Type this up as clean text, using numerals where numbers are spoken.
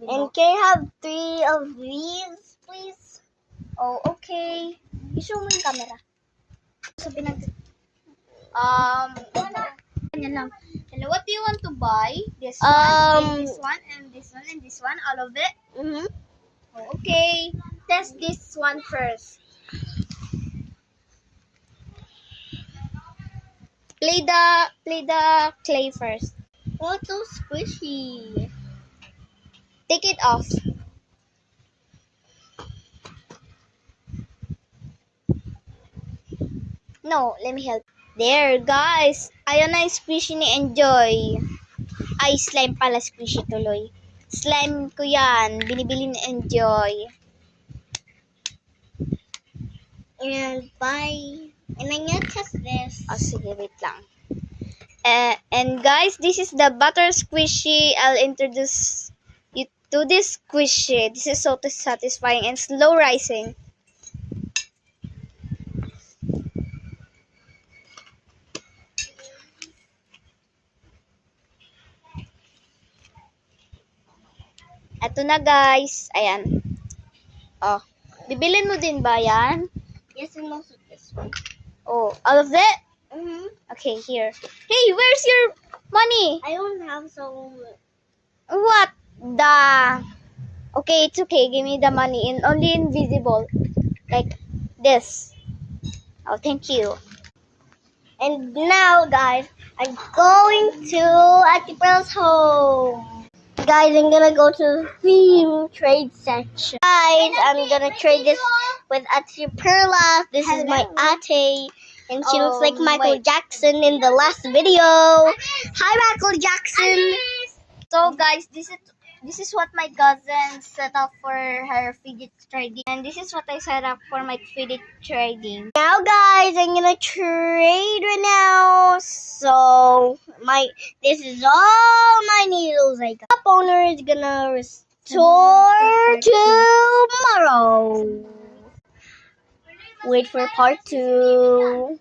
And can I have 3 of these, please? Oh, okay. I-show mo yung camera. So, Ganyan lang. Hello, what do you want to buy? This one, and this one, and this one, and this one, all of it? Mm-hmm. Oh, okay. Test this one first. Play the clay first. Oh, it's so squishy. Take it off. No, let me help. There, guys. Ayan na yung squishy ni Enjoy. Ay, slime pala, squishy tuloy. Slime ko yan. Binibili ni Enjoy. And I'm gonna test this. Oh, sige, wait lang. And guys, this is the butter squishy. I'll introduce you to this squishy. This is so satisfying and slow rising. Ito na guys. Ayan. Oh. Bibilin mo din ba yan? Yes, and most of this one. Oh, all of that? Mm-hmm. Okay, here. Hey, where's your money? I don't have so. What the? Okay, it's okay. Give me the money. Only invisible. Like this. Oh, thank you. And now, guys, I'm going to Auntie Pearl's home. Guys, I'm gonna go to the theme trade section. Guys, I'm gonna trade this with Auntie Perla. This is my ate, and she looks like Michael Jackson in the last video. Hi, Michael Jackson. So guys, this is what my cousin set up for her fidget trading, and this is what I set up for my fidget trading. Now, guys, I'm gonna trade right now. So this is all my needles I got. The owner is gonna restore tomorrow. Wait for part 2.